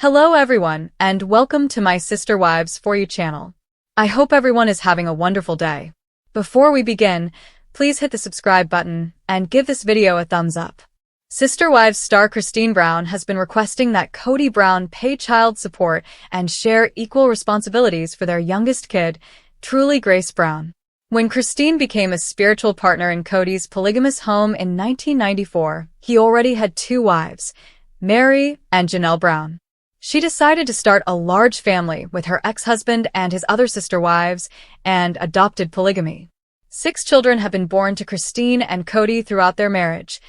Hello everyone, and welcome to my Sister Wives For You channel. I hope everyone is having a wonderful day. Before we begin, please hit the subscribe button and give this video a thumbs up. Sister Wives star Christine Brown has been requesting that Kody Brown pay child support and share equal responsibilities for their youngest kid, Truly Grace Brown. When Christine became a spiritual partner in Kody's polygamous home in 1994, he already had two wives, Mary and Janelle Brown. She decided to start a large family with her ex-husband and his other sister wives and adopted polygamy. 6 children have been born to Christine and Kody throughout their marriage.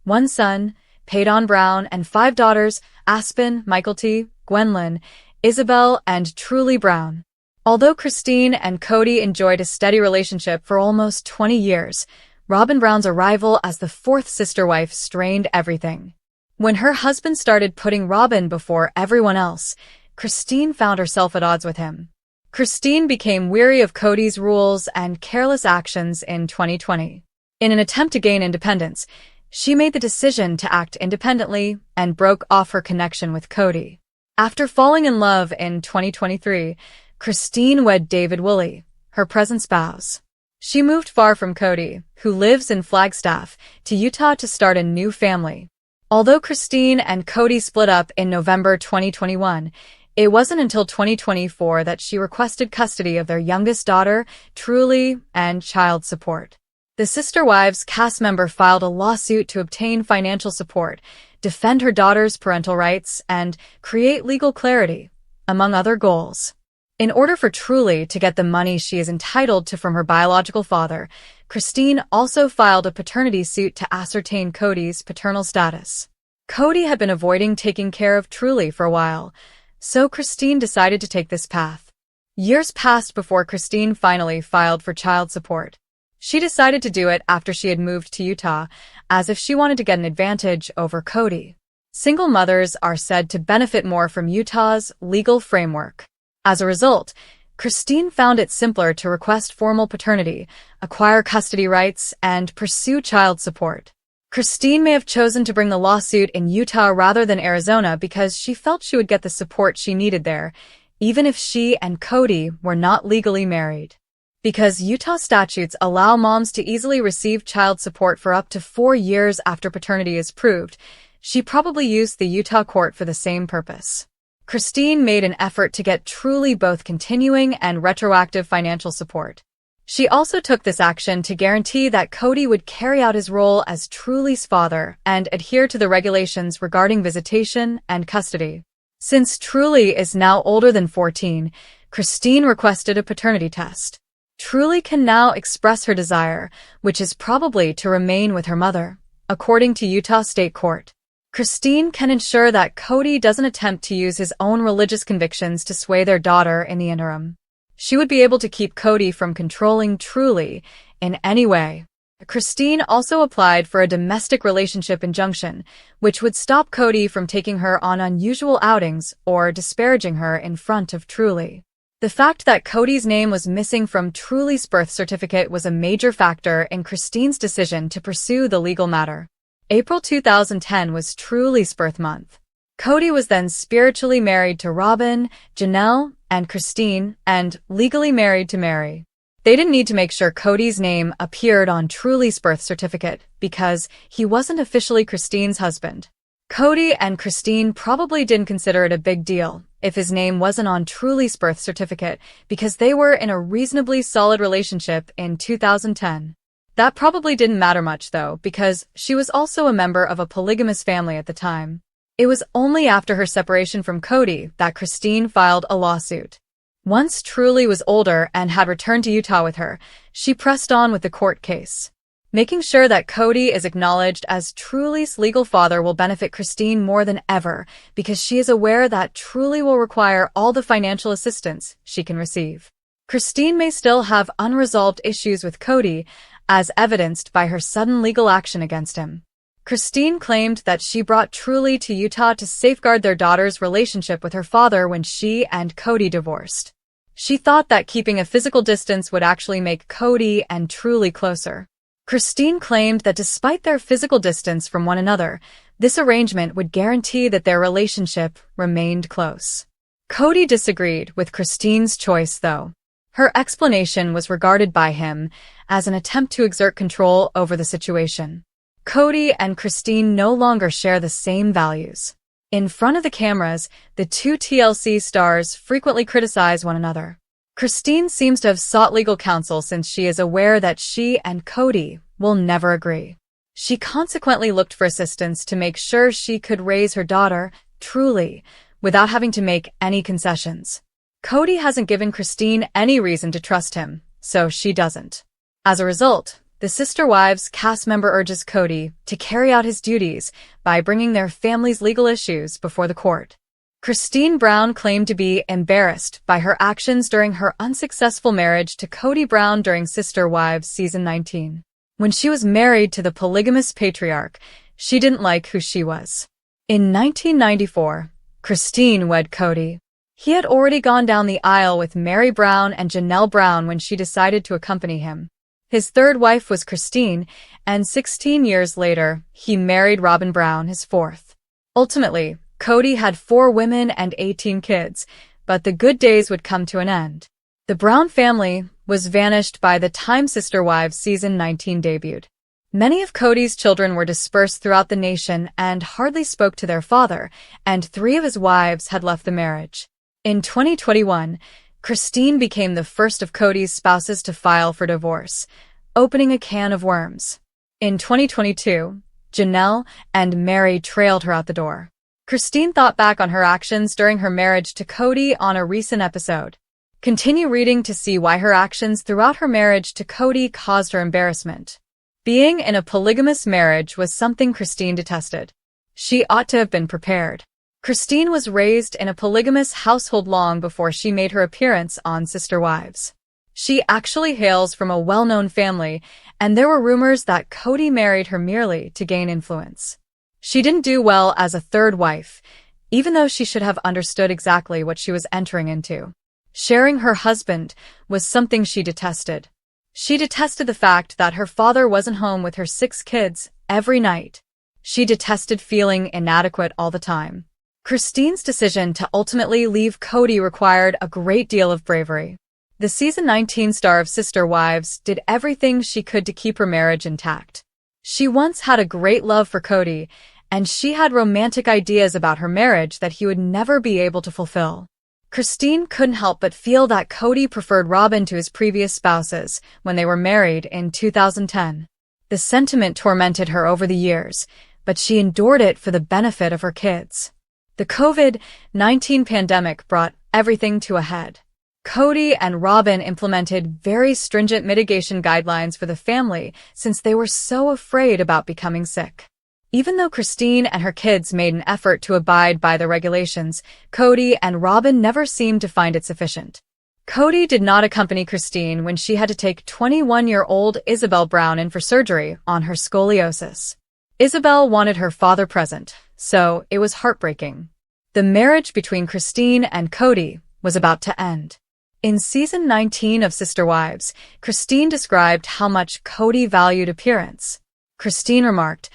1 son, Peyton Brown, and 5 daughters, Aspen, Mykelti, Gwendolyn, Isabel, and Truly Brown. Although Christine and Kody enjoyed a steady relationship for almost 20 years, Robyn Brown's arrival as the 4th sister wife strained everything. When her husband started putting Robyn before everyone else, Christine found herself at odds with him. Christine became weary of Kody's rules and careless actions in 2020. In an attempt to gain independence, she made the decision to act independently and broke off her connection with Kody. After falling in love in 2023, Christine wed David Woolley, her present spouse. She moved far from Kody, who lives in Flagstaff, to Utah to start a new family. Although Christine and Kody split up in November 2021, it wasn't until 2024 that she requested custody of their youngest daughter, Truly, and child support. The Sister Wives cast member filed a lawsuit to obtain financial support, defend her daughter's parental rights, and create legal clarity, among other goals. In order for Truly to get the money she is entitled to from her biological father, Christine also filed a paternity suit to ascertain Kody's paternal status. Kody had been avoiding taking care of Truly for a while, so Christine decided to take this path. Years passed before Christine finally filed for child support. She decided to do it after she had moved to Utah, as if she wanted to get an advantage over Kody. Single mothers are said to benefit more from Utah's legal framework. As a result, Christine found it simpler to request formal paternity, acquire custody rights, and pursue child support. Christine may have chosen to bring the lawsuit in Utah rather than Arizona because she felt she would get the support she needed there, even if she and Kody were not legally married. Because Utah statutes allow moms to easily receive child support for up to 4 years after paternity is proved, she probably used the Utah court for the same purpose. Christine made an effort to get Truly both continuing and retroactive financial support. She also took this action to guarantee that Kody would carry out his role as Truly's father and adhere to the regulations regarding visitation and custody. Since Truly is now older than 14, Christine requested a paternity test. Truly can now express her desire, which is probably to remain with her mother, according to Utah State Court. Christine can ensure that Kody doesn't attempt to use his own religious convictions to sway their daughter in the interim. She would be able to keep Kody from controlling Truly in any way. Christine also applied for a domestic relationship injunction, which would stop Kody from taking her on unusual outings or disparaging her in front of Truly. The fact that Kody's name was missing from Truly's birth certificate was a major factor in Christine's decision to pursue the legal matter. April 2010 was Truly's birth month. Kody was then spiritually married to Robyn, Janelle, and Christine, and legally married to Mary. They didn't need to make sure Kody's name appeared on Truly's birth certificate because he wasn't officially Christine's husband. Kody and Christine probably didn't consider it a big deal if his name wasn't on Truly's birth certificate because they were in a reasonably solid relationship in 2010. That probably didn't matter much, though, because she was also a member of a polygamous family at the time. It was only after her separation from Kody that Christine filed a lawsuit. Once Truly was older and had returned to Utah with her, she pressed on with the court case. Making sure that Kody is acknowledged as Truly's legal father will benefit Christine more than ever because she is aware that Truly will require all the financial assistance she can receive. Christine may still have unresolved issues with Kody, as evidenced by her sudden legal action against him. Christine claimed that she brought Truly to Utah to safeguard their daughter's relationship with her father when she and Kody divorced. She thought that keeping a physical distance would actually make Kody and Truly closer. Christine claimed that despite their physical distance from one another, This arrangement would guarantee that their relationship remained close. Kody disagreed with Christine's choice, though. Her explanation was regarded by him as an attempt to exert control over the situation. Kody and Christine no longer share the same values. In front of the cameras, the two TLC stars frequently criticize one another. Christine seems to have sought legal counsel since she is aware that she and Kody will never agree. She consequently looked for assistance to make sure she could raise her daughter truly, without having to make any concessions. Kody hasn't given Christine any reason to trust him, so she doesn't. As a result, the Sister Wives cast member urges Kody to carry out his duties by bringing their family's legal issues before the court. Christine Brown claimed to be embarrassed by her actions during her unsuccessful marriage to Kody Brown during Sister Wives Season 19. When she was married to the polygamous patriarch, she didn't like who she was. In 1994, Christine wed Kody. He had already gone down the aisle with Mary Brown and Janelle Brown when she decided to accompany him. His third wife was Christine, and 16 years later, he married Robin Brown, his fourth. Ultimately, Kody had 4 women and 18 kids, but the good days would come to an end. The Brown family was vanished by the time Sister Wives Season 19 debuted. Many of Kody's children were dispersed throughout the nation and hardly spoke to their father, and 3 of his wives had left the marriage. In 2021, Christine became the first of Kody's spouses to file for divorce, opening a can of worms. In 2022, Janelle and Mary trailed her out the door. Christine thought back on her actions during her marriage to Kody on a recent episode. Continue reading to see why her actions throughout her marriage to Kody caused her embarrassment. Being in a polygamous marriage was something Christine detested. She ought to have been prepared. Christine was raised in a polygamous household long before she made her appearance on Sister Wives. She actually hails from a well-known family, and there were rumors that Kody married her merely to gain influence. She didn't do well as a third wife, even though she should have understood exactly what she was entering into. Sharing her husband was something she detested. She detested the fact that her father wasn't home with her 6 kids every night. She detested feeling inadequate all the time. Christine's decision to ultimately leave Kody required a great deal of bravery. The Season 19 star of Sister Wives did everything she could to keep her marriage intact. She once had a great love for Kody, and she had romantic ideas about her marriage that he would never be able to fulfill. Christine couldn't help but feel that Kody preferred Robin to his previous spouses when they were married in 2010. The sentiment tormented her over the years, but she endured it for the benefit of her kids. The COVID-19 pandemic brought everything to a head. Kody and Robin implemented very stringent mitigation guidelines for the family since they were so afraid about becoming sick. Even though Christine and her kids made an effort to abide by the regulations, Kody and Robin never seemed to find it sufficient. Kody did not accompany Christine when she had to take 21-year-old Isabel Brown in for surgery on her scoliosis. Isabel wanted her father present, so it was heartbreaking. The marriage between Christine and Kody was about to end. In Season 19 of Sister Wives, Christine described how much Kody valued appearance. Christine remarked,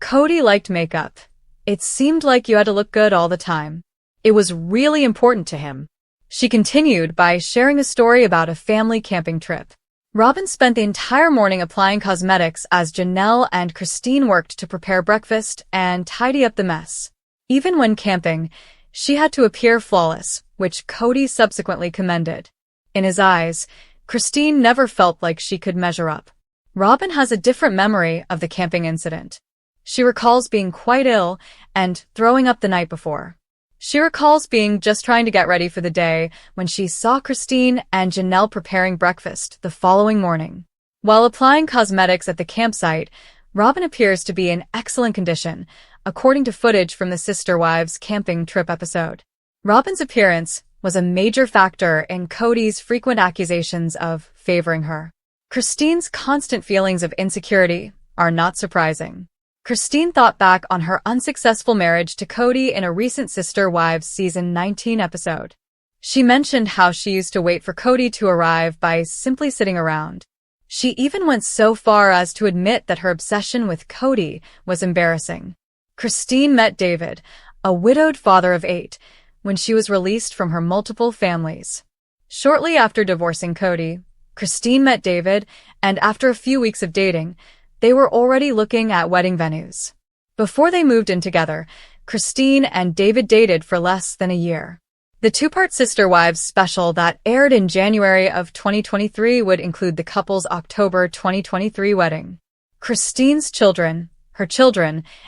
"Kody liked makeup. It seemed like you had to look good all the time. It was really important to him." She continued by sharing a story about a family camping trip. Robin spent the entire morning applying cosmetics as Janelle and Christine worked to prepare breakfast and tidy up the mess. Even when camping, she had to appear flawless, which Kody subsequently commended. In his eyes, Christine never felt like she could measure up. Robin has a different memory of the camping incident. She recalls being quite ill and throwing up the night before. She recalls being just trying to get ready for the day when she saw Christine and Janelle preparing breakfast the following morning. While applying cosmetics at the campsite, Robin appears to be in excellent condition, according to footage from the Sister Wives camping trip episode. Robin's appearance was a major factor in Kody's frequent accusations of favoring her. Christine's constant feelings of insecurity are not surprising. Christine thought back on her unsuccessful marriage to Kody in a recent Sister Wives Season 19 episode. She mentioned how she used to wait for Kody to arrive by simply sitting around. She even went so far as to admit that her obsession with Kody was embarrassing. Christine met David, a widowed father of 8, when she was released from her multiple families. Shortly after divorcing Kody, Christine met David, and after a few weeks of dating, they were already looking at wedding venues. Before they moved in together, Christine and David dated for less than a year. The two-part Sister Wives special that aired in January of 2023 would include the couple's October 2023 wedding. Christine's children,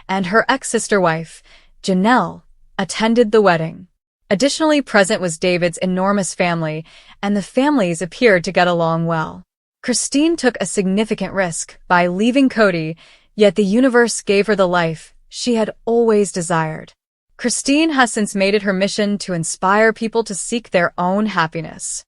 and her ex-sister wife, Janelle, attended the wedding. Additionally present was David's enormous family, and the families appeared to get along well. Christine took a significant risk by leaving Kody, yet the universe gave her the life she had always desired. Christine has since made it her mission to inspire people to seek their own happiness.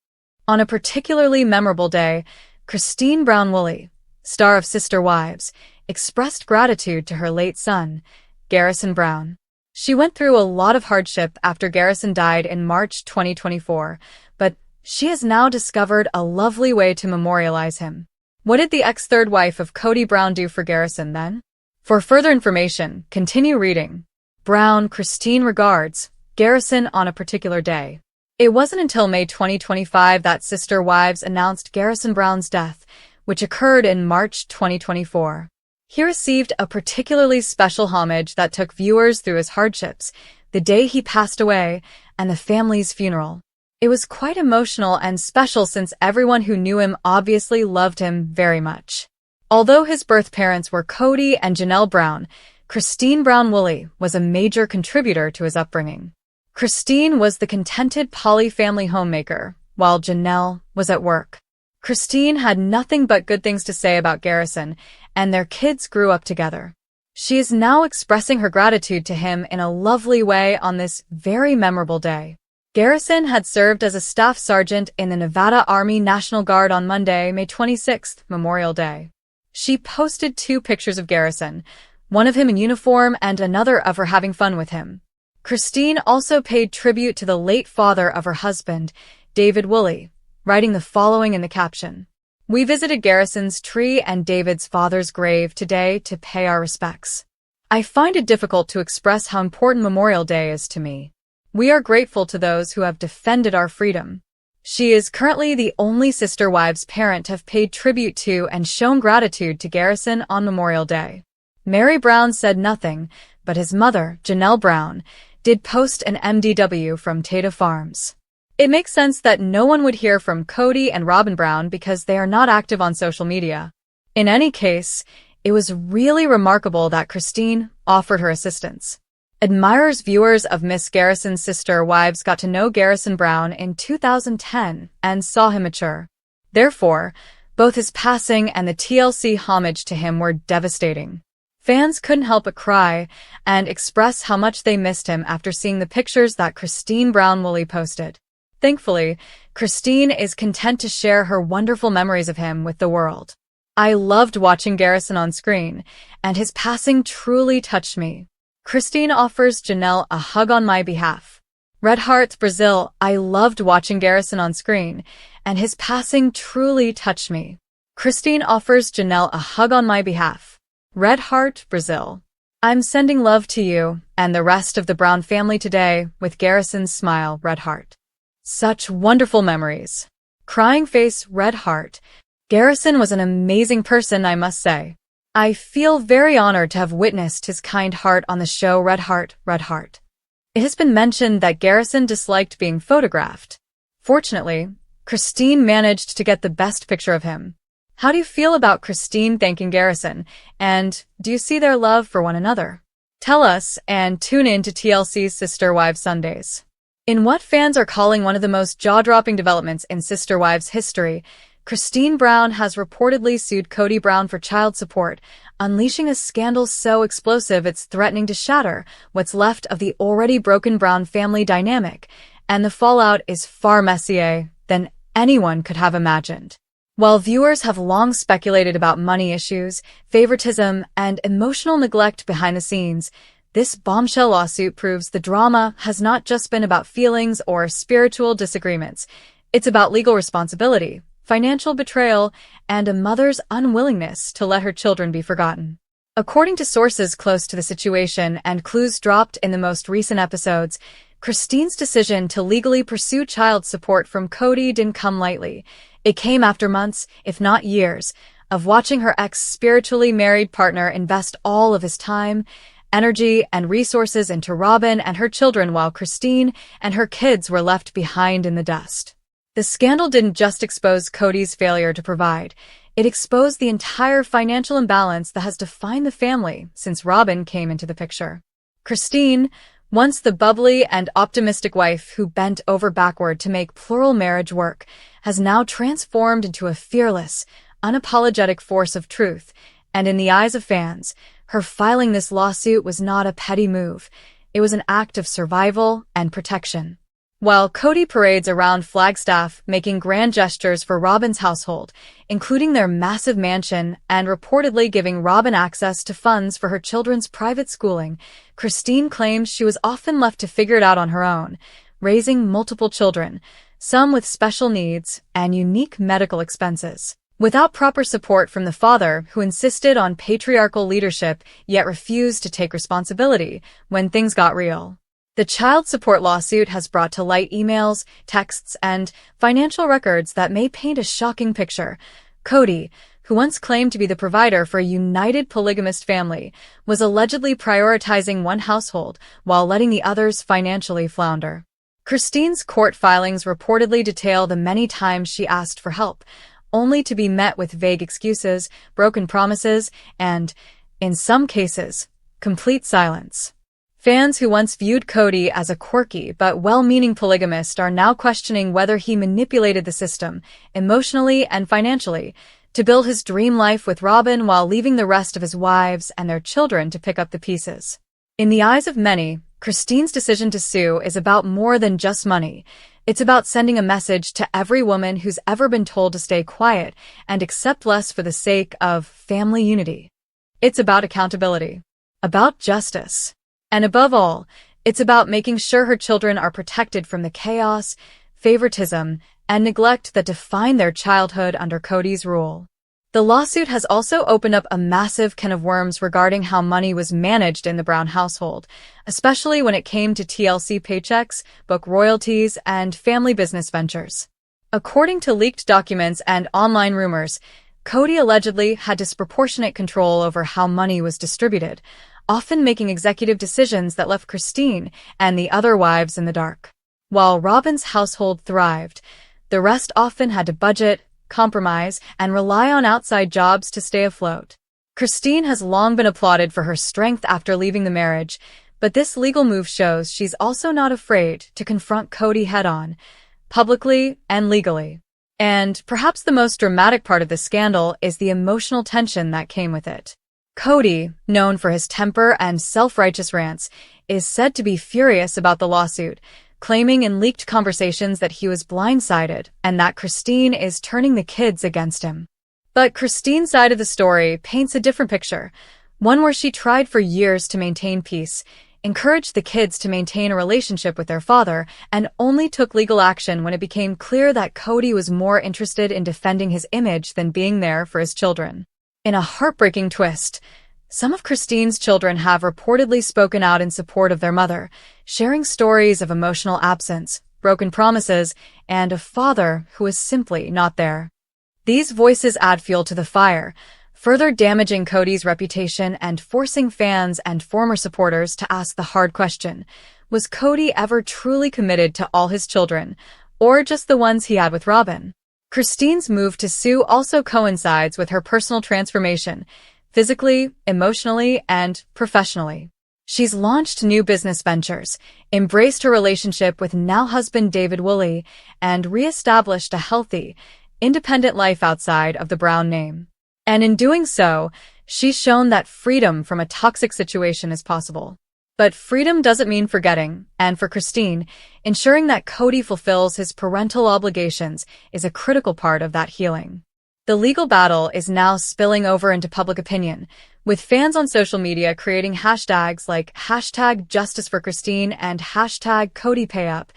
On a particularly memorable day, Christine Brown-Woolley, star of Sister Wives, expressed gratitude to her late son, Garrison Brown. She went through a lot of hardship after Garrison died in March 2024, but she has now discovered a lovely way to memorialize him. What did the ex-third wife of Kody Brown do for Garrison then? For further information, continue reading. Brown, Christine regards, Garrison on a particular day. It wasn't until May 2025 that Sister Wives announced Garrison Brown's death, which occurred in March 2024. He received a particularly special homage that took viewers through his hardships, the day he passed away, and the family's funeral. It was quite emotional and special since everyone who knew him obviously loved him very much. Although his birth parents were Kody and Janelle Brown, Christine Brown-Woolley was a major contributor to his upbringing. Christine was the contented poly-family homemaker, while Janelle was at work. Christine had nothing but good things to say about Garrison, and their kids grew up together. She is now expressing her gratitude to him in a lovely way on this very memorable day. Garrison had served as a staff sergeant in the Nevada Army National Guard on Monday, May 26th, Memorial Day. She posted 2 pictures of Garrison, one of him in uniform and another of her having fun with him. Christine also paid tribute to the late father of her husband, David Woolley, writing the following in the caption. We visited Garrison's tree and David's father's grave today to pay our respects. I find it difficult to express how important Memorial Day is to me. We are grateful to those who have defended our freedom. She is currently the only Sister Wives parent to have paid tribute to and shown gratitude to Garrison on Memorial Day. Mary Brown said nothing, but his mother, Janelle Brown, did post an MDW from Tata Farms. It makes sense that no one would hear from Kody and Robin Brown because they are not active on social media. In any case, it was really remarkable that Christine offered her assistance. Viewers of Miss Garrison's Sister Wives got to know Garrison Brown in 2010 and saw him mature. Therefore, both his passing and the TLC homage to him were devastating. Fans couldn't help but cry and express how much they missed him after seeing the pictures that Christine Brown-Woolley posted. Thankfully, Christine is content to share her wonderful memories of him with the world. I loved watching Garrison on screen, and his passing truly touched me. Christine offers Janelle a hug on my behalf. Red Hearts Brazil, I loved watching Garrison on screen, and his passing truly touched me. Christine offers Janelle a hug on my behalf. Red Heart Brazil. I'm sending love to you and the rest of the Brown family today with Garrison's smile, Red Heart. Such wonderful memories. Crying face, Red Heart. Garrison was an amazing person, I must say. I feel very honored to have witnessed his kind heart on the show Red Heart, Red Heart. It has been mentioned that Garrison disliked being photographed. Fortunately, Christine managed to get the best picture of him. How do you feel about Christine thanking Garrison, and do you see their love for one another? Tell us and tune in to TLC's Sister Wives Sundays. In what fans are calling one of the most jaw-dropping developments in Sister Wives history, Christine Brown has reportedly sued Kody Brown for child support, unleashing a scandal so explosive it's threatening to shatter what's left of the already broken Brown family dynamic, and the fallout is far messier than anyone could have imagined. While viewers have long speculated about money issues, favoritism, and emotional neglect behind the scenes, this bombshell lawsuit proves the drama has not just been about feelings or spiritual disagreements. It's about legal responsibility, financial betrayal, and a mother's unwillingness to let her children be forgotten. According to sources close to the situation and clues dropped in the most recent episodes, Christine's decision to legally pursue child support from Kody didn't come lightly. It came after months, if not years, of watching her ex-spiritually married partner invest all of his time, energy, and resources into Robyn and her children while Christine and her kids were left behind in the dust. The scandal didn't just expose Kody's failure to provide. It exposed the entire financial imbalance that has defined the family since Robyn came into the picture. Christine, once the bubbly and optimistic wife who bent over backward to make plural marriage work, has now transformed into a fearless, unapologetic force of truth, and in the eyes of fans, her filing this lawsuit was not a petty move. It was an act of survival and protection. While Kody parades around Flagstaff making grand gestures for Robyn's household, including their massive mansion and reportedly giving Robyn access to funds for her children's private schooling, Christine claims she was often left to figure it out on her own, raising multiple children, some with special needs and unique medical expenses, without proper support from the father who insisted on patriarchal leadership yet refused to take responsibility when things got real. The child support lawsuit has brought to light emails, texts, and financial records that may paint a shocking picture. Kody, who once claimed to be the provider for a united polygamist family, was allegedly prioritizing one household while letting the others financially flounder. Christine's court filings reportedly detail the many times she asked for help, only to be met with vague excuses, broken promises, and, in some cases, complete silence. Fans who once viewed Kody as a quirky but well-meaning polygamist are now questioning whether he manipulated the system, emotionally and financially, to build his dream life with Robyn while leaving the rest of his wives and their children to pick up the pieces. In the eyes of many, Christine's decision to sue is about more than just money. It's about sending a message to every woman who's ever been told to stay quiet and accept less for the sake of family unity. It's about accountability, about justice. And above all, it's about making sure her children are protected from the chaos, favoritism, and neglect that define their childhood under Kody's rule. The lawsuit has also opened up a massive can of worms regarding how money was managed in the Brown household, especially when it came to TLC paychecks, book royalties, and family business ventures. According to leaked documents and online rumors, Kody allegedly had disproportionate control over how money was distributed, often making executive decisions that left Christine and the other wives in the dark. While Robyn's household thrived, the rest often had to budget, compromise, and rely on outside jobs to stay afloat. Christine has long been applauded for her strength after leaving the marriage, but this legal move shows she's also not afraid to confront Kody head-on, publicly and legally. And perhaps the most dramatic part of the scandal is the emotional tension that came with it. Kody, known for his temper and self-righteous rants, is said to be furious about the lawsuit, claiming in leaked conversations that he was blindsided and that Christine is turning the kids against him. But Christine's side of the story paints a different picture, one where she tried for years to maintain peace, encouraged the kids to maintain a relationship with their father, and only took legal action when it became clear that Kody was more interested in defending his image than being there for his children. In a heartbreaking twist, some of Christine's children have reportedly spoken out in support of their mother, sharing stories of emotional absence, broken promises, and a father who is simply not there. These voices add fuel to the fire, further damaging Kody's reputation and forcing fans and former supporters to ask the hard question: was Kody ever truly committed to all his children, or just the ones he had with Robyn? Christine's move to sue also coincides with her personal transformation, physically, emotionally, and professionally. She's launched new business ventures, embraced her relationship with now-husband David Woolley, and re-established a healthy, independent life outside of the Brown name. And in doing so, she's shown that freedom from a toxic situation is possible. But freedom doesn't mean forgetting, and for Christine, ensuring that Kody fulfills his parental obligations is a critical part of that healing. The legal battle is now spilling over into public opinion, with fans on social media creating hashtags like #JusticeForChristine and #KodyPayUp,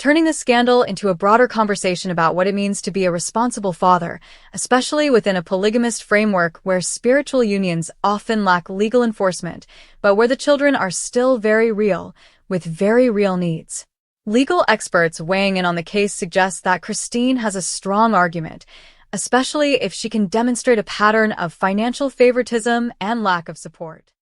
turning the scandal into a broader conversation about what it means to be a responsible father, especially within a polygamist framework where spiritual unions often lack legal enforcement, but where the children are still very real, with very real needs. Legal experts weighing in on the case suggest that Christine has a strong argument, especially if she can demonstrate a pattern of financial favoritism and lack of support.